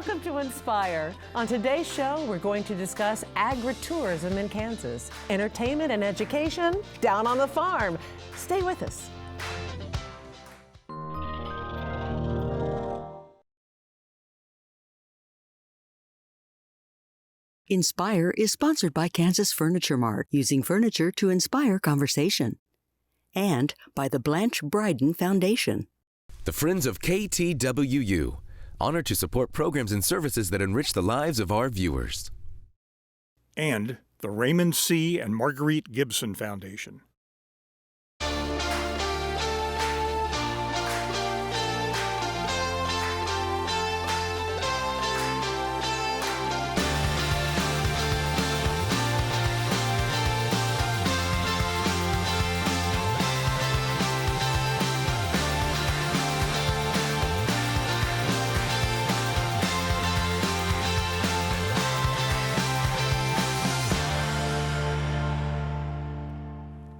Welcome to Inspire. On today's show, we're going to discuss agritourism in Kansas. Entertainment and education down on the farm. Stay with us. Inspire is sponsored by Kansas Furniture Mart, using furniture to inspire conversation. And by the Blanche Bryden Foundation. The Friends of KTWU, honored to support programs and services that enrich the lives of our viewers. And the Raymond C. and Marguerite Gibson Foundation.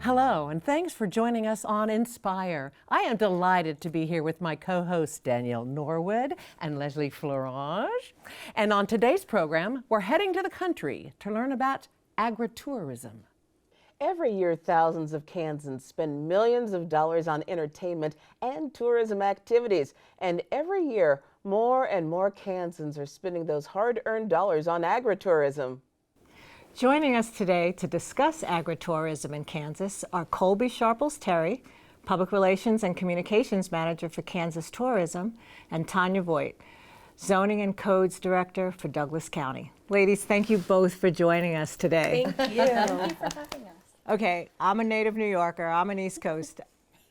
Hello, and thanks for joining us on Inspire. I am delighted to be here with my co-hosts Danielle Norwood and Leslie Florange. And on today's program, we're heading to the country to learn about agritourism. Every year, thousands of Kansans spend millions of dollars on entertainment and tourism activities. And every year, more and more Kansans are spending those hard-earned dollars on agritourism. Joining us today to discuss agritourism in Kansas are Colby Sharples-Terry, Public Relations and Communications Manager for Kansas Tourism, and Tanya Voigt, Zoning and Codes Director for Douglas County. Ladies, thank you both for joining us today. Thank you. Thank you for having us. Okay, I'm a native New Yorker, I'm an East Coast.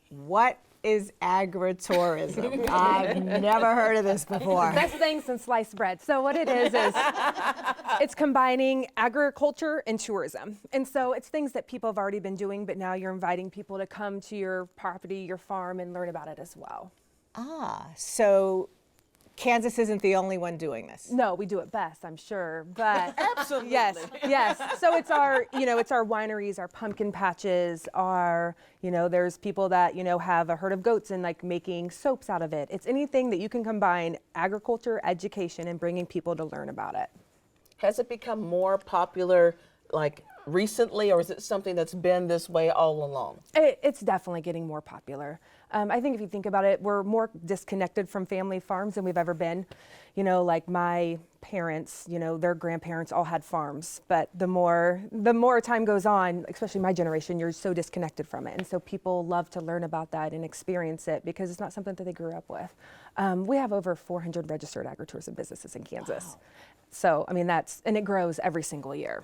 What is agritourism? I've never heard of this before. Best thing since sliced bread. So what it is it's combining agriculture and tourism. And so it's things that people have already been doing, but now you're inviting people to come to your property, your farm, and learn about it as well. Ah, so Kansas isn't the only one doing this. No, we do it best, I'm sure, but Absolutely. yes. So it's our, it's our wineries, our pumpkin patches, our, there's people that, have a herd of goats and like making soaps out of it. It's anything that you can combine agriculture, education, and bringing people to learn about it. Has it become more popular like recently, or is it something that's been this way all along? It's definitely getting more popular. I think if you think about it, we're more disconnected from family farms than we've ever been. Like my parents, their grandparents all had farms, but the more time goes on, especially my generation, you're so disconnected from it. And so people love to learn about that and experience it because it's not something that they grew up with. We have over 400 registered agritourism businesses in Kansas. Wow. So, and it grows every single year.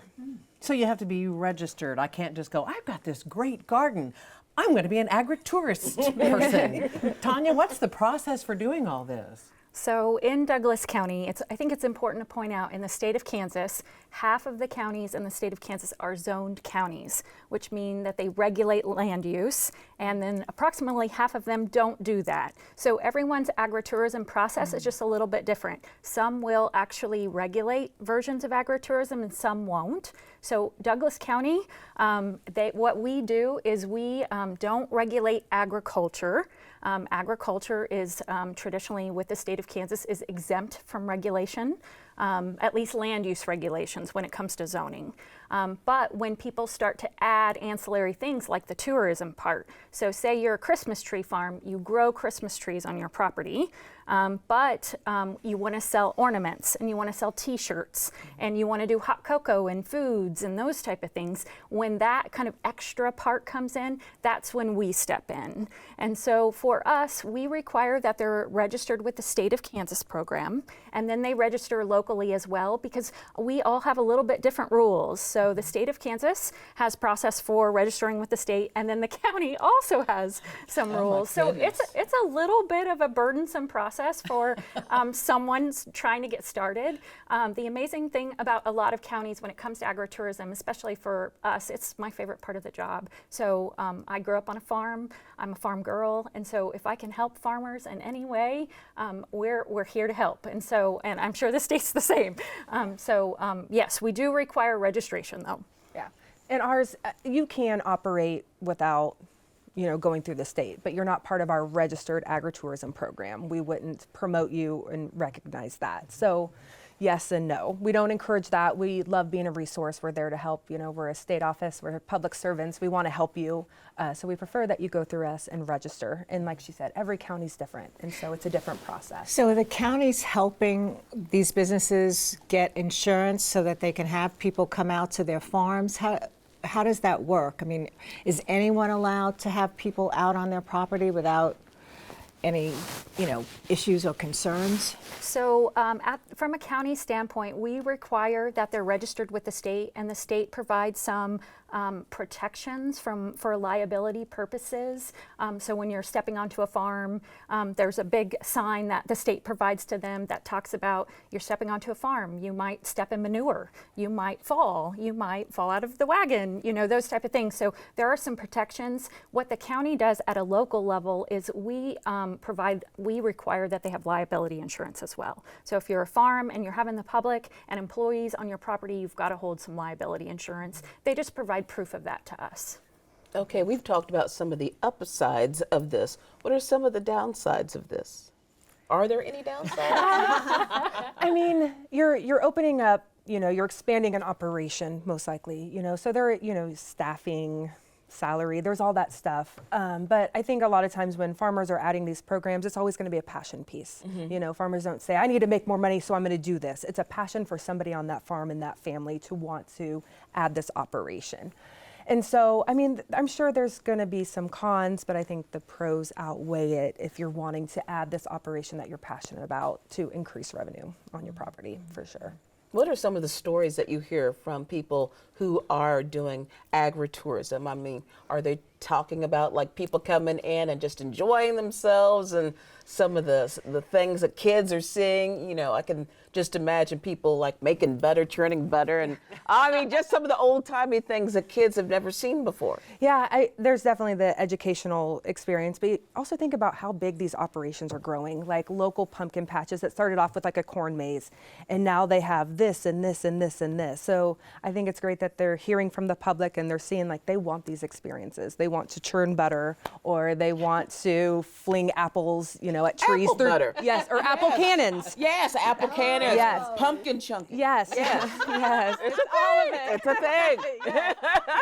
So you have to be registered. I can't just go, I've got this great garden. I'm going to be an agritourist person. Tanya, what's the process for doing all this? So in Douglas County, I think it's important to point out in the state of Kansas, half of the counties in the state of Kansas are zoned counties, which mean that they regulate land use, and then approximately half of them don't do that. So everyone's agritourism process is just a little bit different. Some will actually regulate versions of agritourism and some won't. So Douglas County, what we do is we don't regulate agriculture. Agriculture is traditionally with the state of Kansas is exempt from regulation, at least land use regulations when it comes to zoning. But when people start to add ancillary things like the tourism part, so say you're a Christmas tree farm, you grow Christmas trees on your property, but you want to sell ornaments and you want to sell t-shirts and you want to do hot cocoa and foods and those type of things. When that kind of extra part comes in, that's when we step in. And so for us, we require that they're registered with the state of Kansas program, and then they register locally as well, because we all have a little bit different rules. So the state of Kansas has process for registering with the state, and then the county also has some rules. So it's a little bit of a burdensome process for someone trying to get started. The amazing thing about a lot of counties when it comes to agritourism, especially for us, it's my favorite part of the job. So I grew up on a farm. I'm a farm girl, and so if I can help farmers in any way, we're here to help. And I'm sure the state's the same. Yes, we do require registration though. Yeah, and ours, you can operate without going through the state, but you're not part of our registered agritourism program. We wouldn't promote you and recognize that. So yes and no. We don't encourage that. We love being a resource. We're there to help. We're a state office. We're public servants. We want to help you. So we prefer that you go through us and register. And like she said, every county's different. And so it's a different process. So are the counties helping these businesses get insurance so that they can have people come out to their farms? How does that work? I mean, is anyone allowed to have people out on their property without any, issues or concerns? So from a county standpoint, we require that they're registered with the state, and the state provides some protections for liability purposes. So when you're stepping onto a farm, there's a big sign that the state provides to them that talks about you're stepping onto a farm. You might step in manure. You might fall out of the wagon, those type of things. So there are some protections. What the county does at a local level is we require that they have liability insurance as well. So if you're a farm and you're having the public and employees on your property, you've got to hold some liability insurance. They just provide proof of that to us. Okay, we've talked about some of the upsides of this. What are some of the downsides of this? Are there any downsides? I mean, you're opening up, you're expanding an operation most likely, so there are, staffing, salary, there's all that stuff. But I think a lot of times when farmers are adding these programs, it's always going to be a passion piece. Farmers don't say, I need to make more money, so I'm going to do this. It's a passion for somebody on that farm and that family to want to add this operation. And so, I mean, I'm sure there's going to be some cons, but I think the pros outweigh it if you're wanting to add this operation that you're passionate about to increase revenue on your property, for sure. What are some of the stories that you hear from people who are doing agritourism? I mean, are they talking about like people coming in and just enjoying themselves and some of the things that kids are seeing? I can just imagine people like making butter, churning butter, and I mean, just some of the old-timey things that kids have never seen before. Yeah, there's definitely the educational experience, but you also think about how big these operations are growing, like local pumpkin patches that started off with like a corn maze, and now they have this and this and this and this. So I think it's great that they're hearing from the public and they're seeing like they want these experiences. They want to churn butter, or they want to fling apples, at trees. Apple butter. Yes, or apple cannons. Yes, apple cannons. Yes. Pumpkin chunking. Yes. Yes. Yes. It's all of it. It's a thing.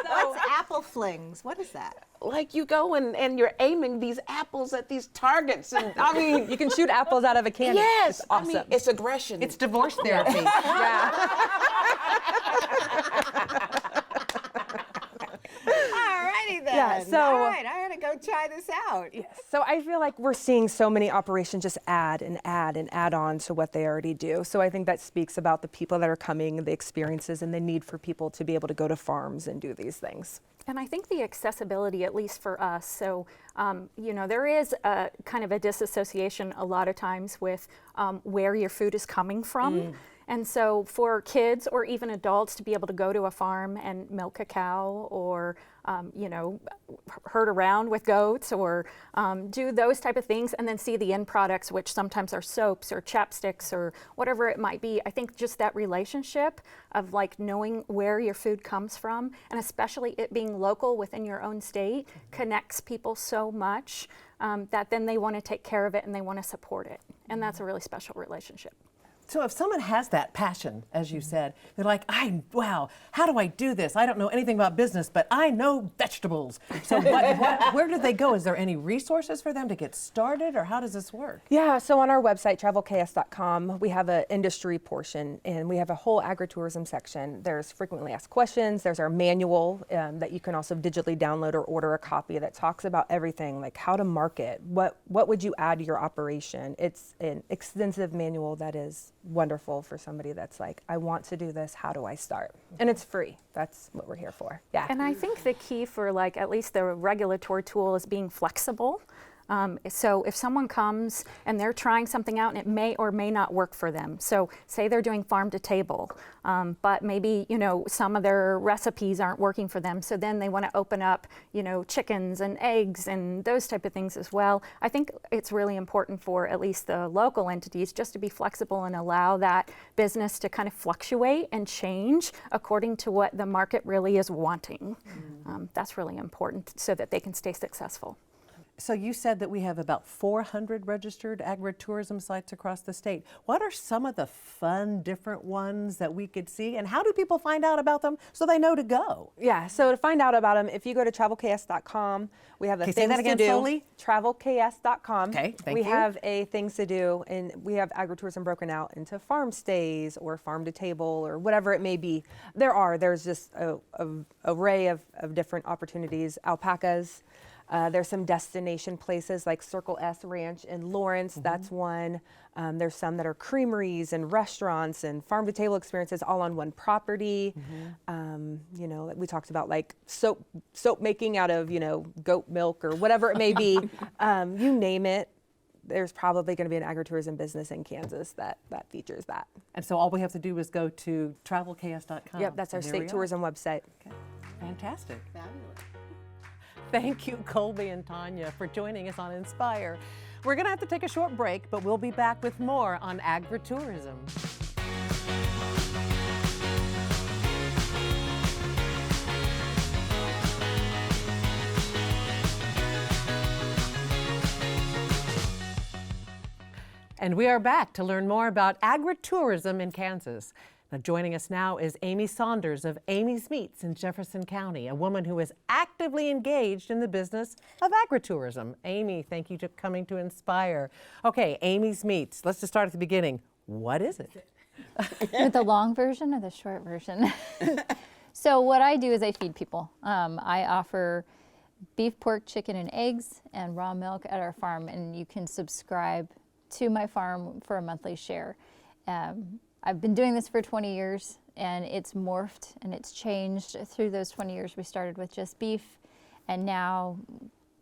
What's apple flings? What is that? Like you go and you're aiming these apples at these targets, and I mean, You can shoot apples out of a cannon. yes, It's awesome. I mean, it's aggression. It's divorce therapy. Alrighty then. Yeah, so- all right, I gotta go try this out. So I feel like we're seeing so many operations just add and add and add on to what they already do. So I think that speaks about the people that are coming, the experiences, and the need for people to be able to go to farms and do these things. And I think the accessibility, at least for us, so, there is a kind of a disassociation a lot of times with where your food is coming from. And so for kids or even adults to be able to go to a farm and milk a cow or, herd around with goats or do those type of things and then see the end products, which sometimes are soaps or chapsticks or whatever it might be. I think just that relationship of like knowing where your food comes from, and especially it being local within your own state, connects people so much that then they want to take care of it and they want to support it. And that's a really special relationship. So if someone has that passion, as you said, they're like, wow, how do I do this? I don't know anything about business, but I know vegetables. So where do they go? Is there any resources for them to get started, or how does this work? Yeah, so on our website, travelks.com, we have an industry portion, and we have a whole agritourism section. There's frequently asked questions. There's our manual that you can also digitally download or order a copy that talks about everything, like how to market, what would you add to your operation. It's an extensive manual that is wonderful for somebody that's like, I want to do this, how do I start? And it's free. That's what we're here for. Yeah. And I think the key for like at least the regulatory tool is being flexible. So if someone comes and they're trying something out and it may or may not work for them. So say they're doing farm to table, but maybe, some of their recipes aren't working for them. So then they want to open up, chickens and eggs and those type of things as well. I think it's really important for at least the local entities just to be flexible and allow that business to kind of fluctuate and change according to what the market really is wanting. That's really important so that they can stay successful. So you said that we have about 400 registered agritourism sites across the state. What are some of the fun, different ones that we could see, and how do people find out about them so they know to go? Yeah, so to find out about them, if you go to travelks.com, we have the Okay, things say that again to do. slowly. Travelks.com. Okay, thank we you. have a things to do, and we have agritourism broken out into farm stays or farm to table or whatever it may be. There's just a array of different opportunities. Alpacas. There's some destination places like Circle S Ranch in Lawrence, that's one. There's some that are creameries and restaurants and farm to table experiences all on one property. We talked about like soap making out of, goat milk or whatever it may be. You name it, there's probably going to be an agritourism business in Kansas that features that. And so all we have to do is go to travelks.com. Yep, that's our state tourism website. Okay. Fantastic. Fabulous. Thank you, Colby and Tanya, for joining us on Inspire. We're going to have to take a short break, but we'll be back with more on agritourism. And we are back to learn more about agritourism in Kansas. Now, joining us now is Amy Saunders of Amy's Meats in Jefferson County, a woman who is actively engaged in the business of agritourism. Amy, thank you for coming to Inspire. Okay, Amy's Meats. Let's just start at the beginning. What is it? With the long version or the short version? So what I do is I feed people. I offer beef, pork, chicken, and eggs and raw milk at our farm, and you can subscribe to my farm for a monthly share. I've been doing this for 20 years, and it's morphed and it's changed through those 20 years. We started with just beef, and now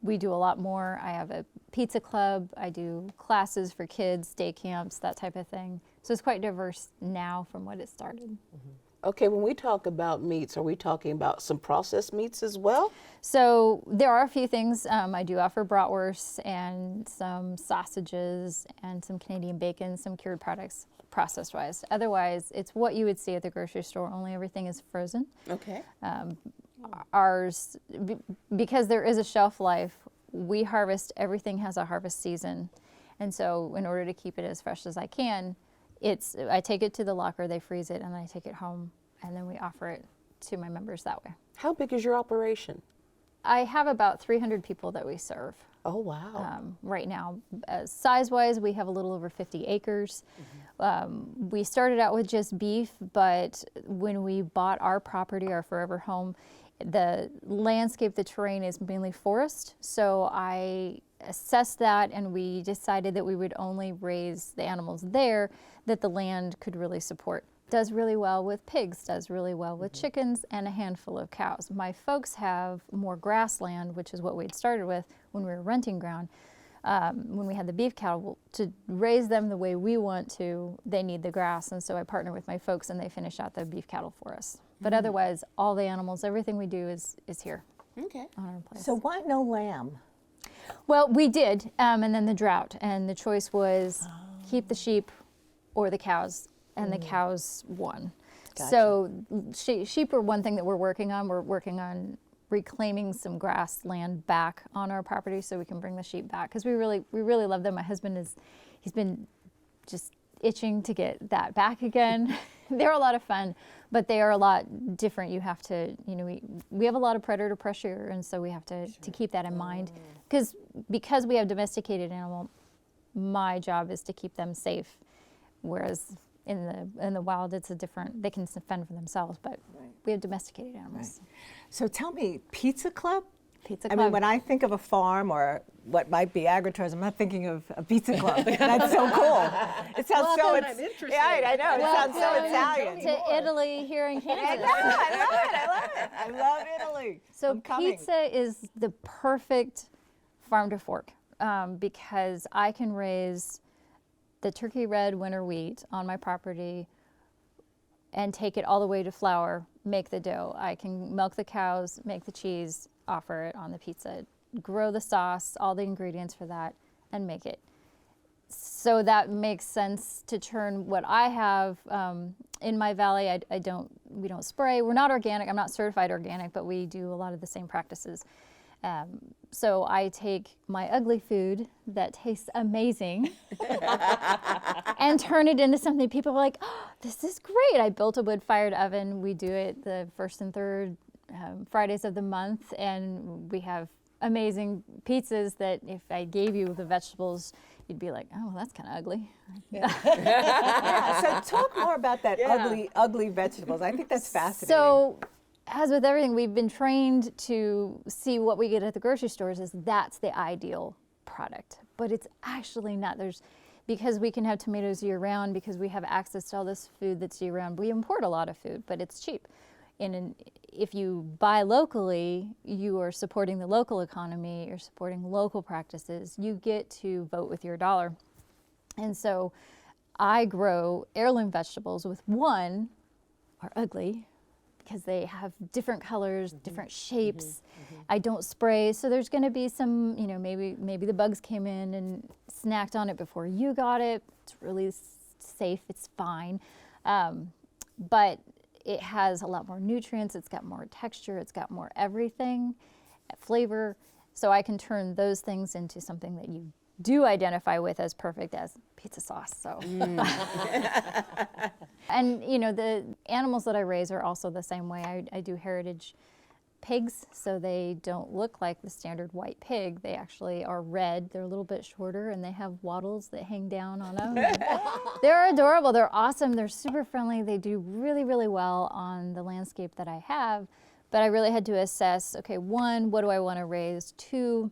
we do a lot more. I have a pizza club. I do classes for kids, day camps, that type of thing. So it's quite diverse now from what it started. Okay, when we talk about meats, are we talking about some processed meats as well? So there are a few things. I do offer bratwursts and some sausages and some Canadian bacon, some cured products process-wise. Otherwise, it's what you would see at the grocery store, only everything is frozen. Okay. Ours, because there is a shelf life, we harvest, everything has a harvest season. And so in order to keep it as fresh as I can, I take it to the locker, they freeze it, and then I take it home, and then we offer it to my members that way. How big is your operation? I have about 300 people that we serve. Oh, wow. Right now. Size-wise, we have a little over 50 acres. We started out with just beef, but when we bought our property, our forever home, the landscape, the terrain is mainly forest. So I assessed that, and we decided that we would only raise the animals there that the land could really support. Does really well with pigs, does really well with chickens, and a handful of cows. My folks have more grassland, which is what we had started with when we were renting ground. When we had the beef cattle, to raise them the way we want to, they need the grass, and so I partner with my folks, and they finish out the beef cattle for us. But otherwise, all the animals, everything we do is here. Okay. On our place. So why no lamb? Well, we did, and then the drought, and the choice was keep the sheep or the cows, and the cows won. Gotcha. So sheep are one thing that we're working on. We're working on reclaiming some grassland back on our property so we can bring the sheep back, because we really love them. My husband he's been just itching to get that back again. They're a lot of fun, but they are a lot different. You have to, we have a lot of predator pressure, and so we have to keep that in mind. Because we have domesticated animal, my job is to keep them safe, whereas in the wild it's a different, they can fend for themselves, but we have domesticated animals. Right. So tell me, pizza club? Pizza I club. mean, when I think of a farm or what might be agritourism, I'm not thinking of a pizza club. That's so cool. It sounds so interesting. Yeah, I know. It sounds so Italian. To Italy here in Kansas. I know. I love it. I love Italy. So I'm coming. pizza is the perfect farm to fork. because I can raise the turkey red winter wheat on my property and take it all the way to flour, make the dough. I can milk the cows, make the cheese, offer it on the pizza, grow the sauce, all the ingredients for that, and make it. So that makes sense to turn what I have in my valley. We don't spray. We're not organic. I'm not certified organic, but we do a lot of the same practices. So I take my ugly food that tastes amazing and turn it into something people are like, oh, this is great. I built a wood-fired oven. We do it the first and third Fridays of the month, and we have amazing pizzas that if I gave you the vegetables, you'd be like, oh, well, that's kind of ugly. Yeah, so talk more about that ugly vegetables. I think that's fascinating. So, as with everything, we've been trained to see what we get at the grocery stores as that's the ideal product. But it's actually not. Because we can have tomatoes year round, because we have access to all this food that's year round. We import a lot of food, but it's cheap. And if you buy locally, you are supporting the local economy, you're supporting local practices. You get to vote with your dollar. And so I grow heirloom vegetables with are ugly because they have different colors, different shapes. I don't spray, so there's going to be some, maybe the bugs came in and snacked on it before you got it. It's really safe, it's fine. But it has a lot more nutrients, it's got more texture, it's got more everything, flavor. So I can turn those things into something that you do identify with as perfect as pizza sauce. So, and the animals that I raise are also the same way. I do heritage pigs, so they don't look like the standard white pig. They actually are red. They're a little bit shorter, and they have wattles that hang down on them. They're adorable. They're awesome. They're super friendly. They do really, really well on the landscape that I have. But I really had to assess, okay, 1, what do I want to raise? 2,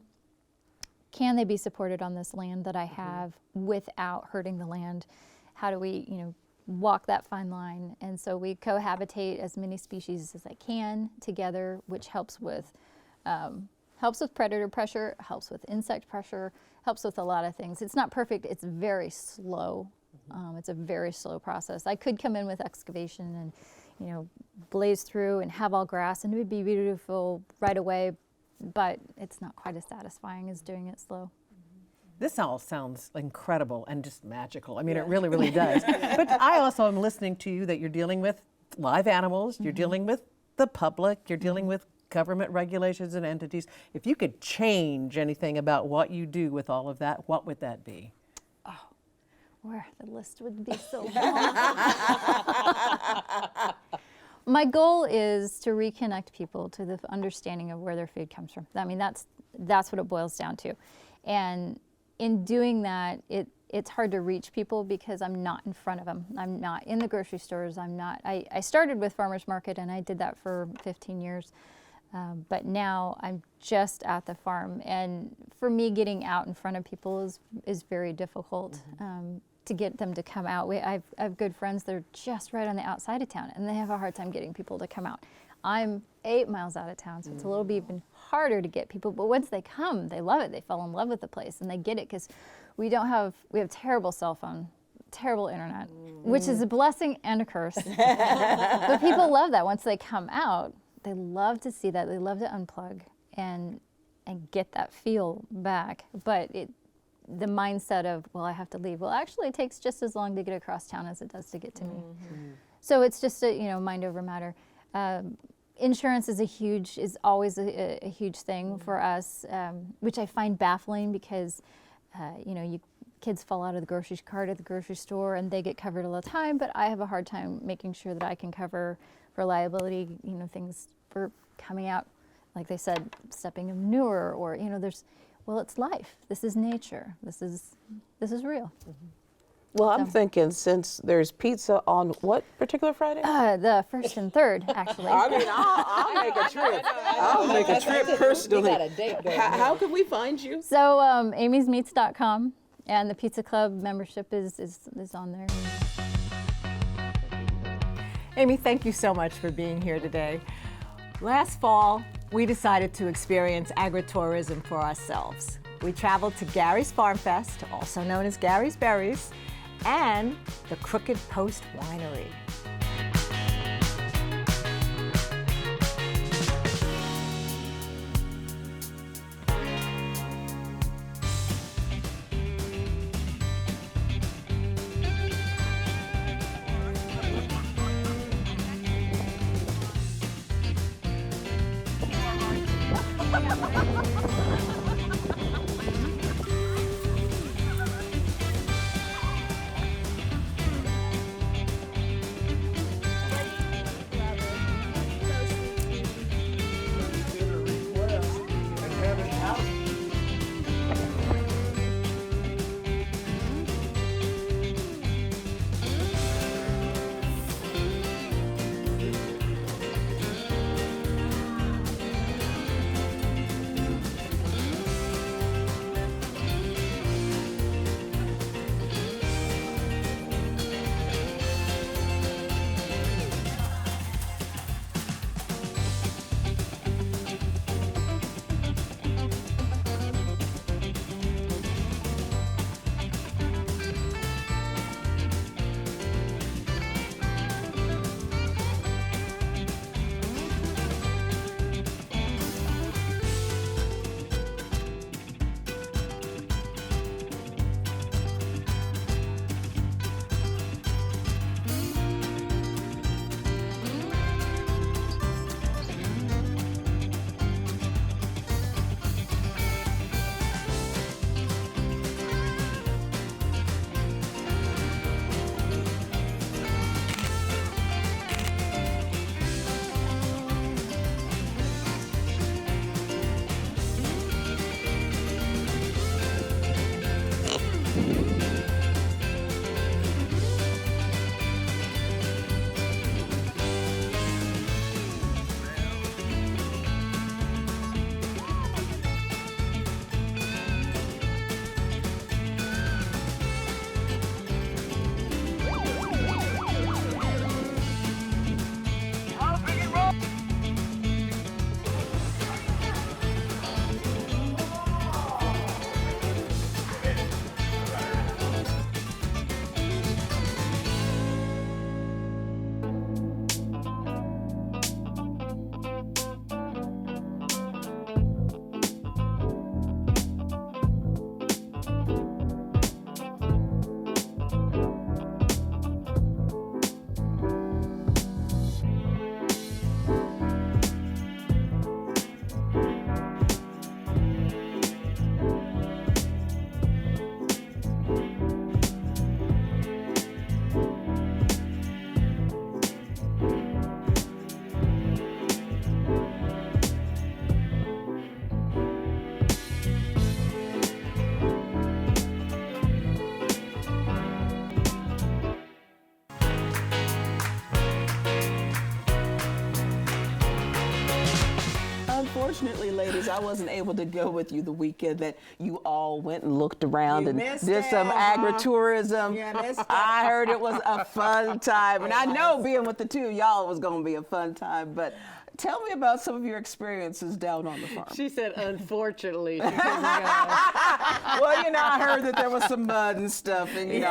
can they be supported on this land that I have without hurting the land? How do we, walk that fine line? And so we cohabitate as many species as I can together, which helps with predator pressure, helps with insect pressure, helps with a lot of things. It's not perfect. It's very slow. It's a very slow process. I could come in with excavation and, blaze through and have all grass, and it would be beautiful right away, but it's not quite as satisfying as doing it slow. This all sounds incredible and just magical. I mean, it really, really does. But I also am listening to you that you're dealing with live animals, you're dealing with the public, you're dealing with government regulations and entities. If you could change anything about what you do with all of that, what would that be? Oh, where the list would be so long. My goal is to reconnect people to the understanding of where their food comes from. I mean, that's what it boils down to. And in doing that, it's hard to reach people because I'm not in front of them. I'm not in the grocery stores. I started with farmers market, and I did that for 15 years. But now I'm just at the farm. And for me, getting out in front of people is very difficult. To get them to come out. I have good friends that are just right on the outside of town, and they have a hard time getting people to come out. I'm 8 miles out of town, so it's a little bit even harder to get people, but once they come, they love it. They fall in love with the place, and they get it because we have terrible cell phone, terrible internet, which is a blessing and a curse. But people love that. Once they come out, they love to see that. They love to unplug and get that feel back. But the mindset of, well, I have to leave. Well, actually, it takes just as long to get across town as it does to get to me. So it's just a mind over matter. Insurance is always a huge thing for us, which I find baffling because, kids fall out of the grocery cart at the grocery store and they get covered all the time, but I have a hard time making sure that I can cover for liability, things for coming out, like they said, stepping in manure or, well, it's life. This is nature. This is real. Well, I'm thinking since there's pizza on what particular Friday? The first and third, actually. I mean, I'll make a trip. I'll make a trip personally. We got a date going. How can we find you? So amysmeats.com, and the Pizza Club membership is on there. Amy, thank you so much for being here today. Last fall, we decided to experience agritourism for ourselves. We traveled to Gary's Farm Fest, also known as Gary's Berries, and the Crooked Post Winery. Unfortunately, ladies, I wasn't able to go with you the weekend that you all went and looked around and did some agritourism. I heard it was a fun time. And I know being with the two of y'all was going to be a fun time. But tell me about some of your experiences down on the farm. She said, unfortunately, she couldn't go. Well, you know, I heard that there was some mud and stuff. And, you know,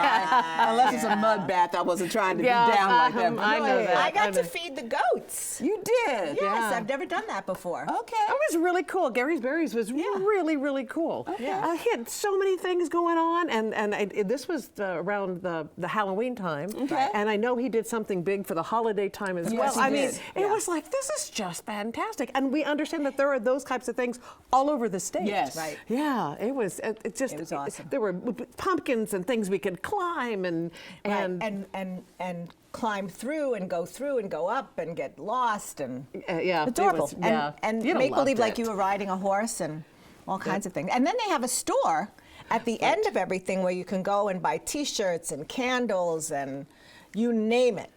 unless it's a mud bath, I wasn't trying to be down like that. I know that. I got to feed the goats. You did? Yes, I've never done that before. Okay. It was really cool. Gary's Berries was really, really cool. He had so many things going on, and this was around the Halloween time. Okay. And I know he did something big for the holiday time as well. he I did. mean, it was like, this is just fantastic. And we understand that there are those types of things all over the state. Yes. Right. Yeah, it was just, It was awesome. There were pumpkins and things we could climb and climb through and go up and get lost and yeah, adorable. it was, and You'd make have loved believe like it. you were riding a horse and all kinds of things. And then they have a store at the end of everything where you can go and buy T-shirts and candles and you name it.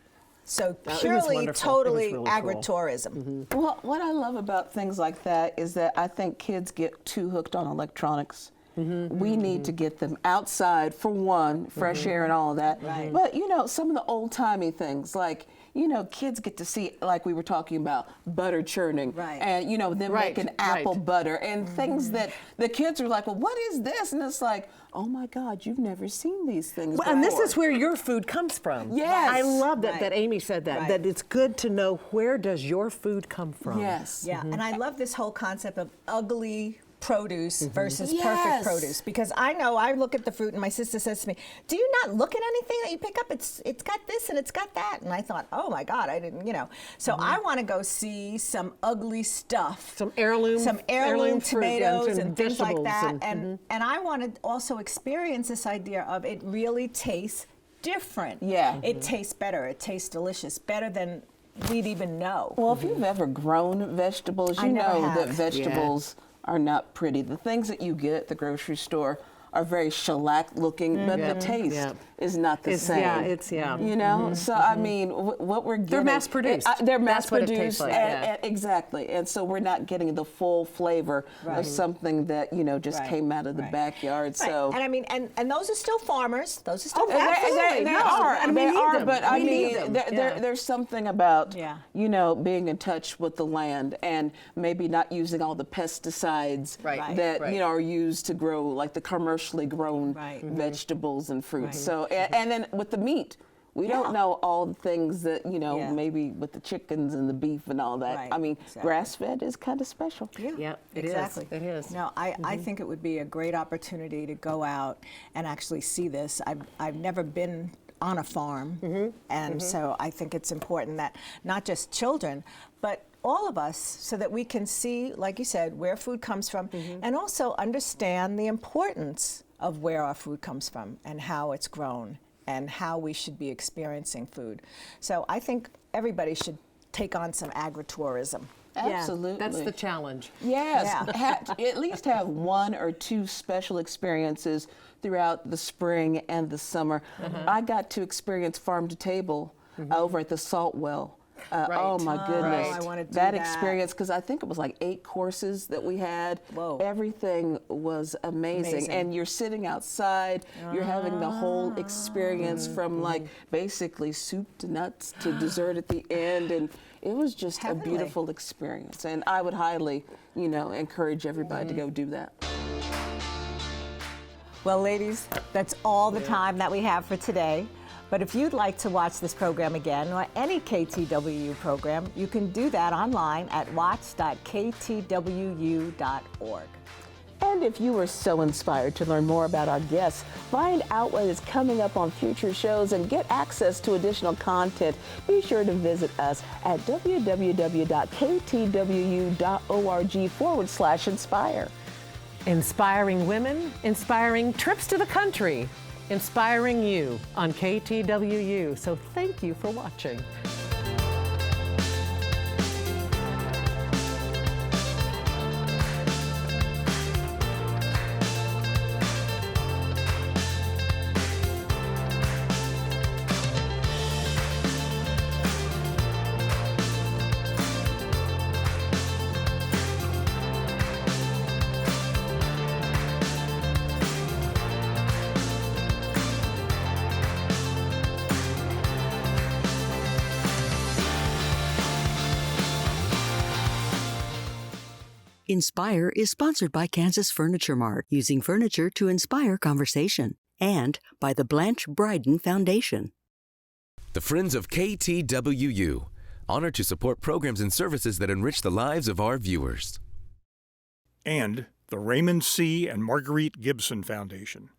So It was purely, wonderful. totally It was really cool. agritourism. Well, what I love about things like that is that I think kids get too hooked on electronics. we need to get them outside for one, fresh air and all of that. Right. But you know, some of the old-timey things like, you know, kids get to see, like we were talking about, butter churning, Right. and you know, them making apple butter and things that the kids are like, well, what is this? And it's like, oh my God, you've never seen these things Well, and this before. is where your food comes from. Yes. I love that, Right. that Amy said that, Right. that it's good to know where does your food come from. Yes. Yeah, and I love this whole concept of ugly produce versus Yes. perfect produce, because I know I look at the fruit and my sister says to me, do you not look at anything that you pick up? It's got this and it's got that. And I thought, oh my God, I didn't, you know. So I want to go see some ugly stuff. Some heirloom fruit tomatoes and things like vegetables that. and And I want to also experience this idea of it really tastes different. Yeah. It tastes better. It tastes delicious, better than we'd even know. Well, if you've ever grown vegetables, I you never know that have. vegetables are not pretty. The things that you get at the grocery store are very shellac looking, but the taste is not the same. You know, so I mean, what we're getting, They're mass produced. They're mass That's what it produced, tastes like, and exactly. And so we're not getting the full flavor of something that you know just came out of the backyard. So And I mean, and those are still farmers. Those are still They farmers. are, and we they need are, them. but I We need mean, them. there's something about, Yeah. you know, being in touch with the land and maybe not using all the pesticides Right. that, Right. you know, are used to grow like the commercially grown vegetables and fruits. So, and then with the meat, we don't know all the things that, you know, maybe with the chickens and the beef and all that. Right, I mean, exactly. grass-fed is kind of special. Yeah, it is. Exactly. It is. No, I think it would be a great opportunity to go out and actually see this. I've never been on a farm, and so I think it's important that not just children, but all of us, so that we can see, like you said, where food comes from, and also understand the importance of where our food comes from and how it's grown and how we should be experiencing food. So I think everybody should take on some agritourism. Absolutely. That's the challenge. Yes, Yeah. at least have one or two special experiences throughout the spring and the summer. I got to experience farm to table over at the Salt Well. Oh my goodness, I wanna do that that. experience, because I think it was like 8 courses that we had. Whoa. Everything was amazing. And you're sitting outside, you're having the whole experience from like basically soup to nuts to dessert at the end, and it was just a beautiful experience. And I would highly, you know, encourage everybody to go do that. Well, ladies, that's all the time that we have for today. But if you'd like to watch this program again, or any KTWU program, you can do that online at watch.ktwu.org. And if you were so inspired to learn more about our guests, find out what is coming up on future shows, and get access to additional content, be sure to visit us at www.ktwu.org/inspire. Inspiring women, inspiring trips to the country, inspiring you on KTWU. So thank you for watching. Inspire is sponsored by Kansas Furniture Mart, using furniture to inspire conversation, and by the Blanche Bryden Foundation. The Friends of KTWU, honored to support programs and services that enrich the lives of our viewers. And the Raymond C. and Marguerite Gibson Foundation.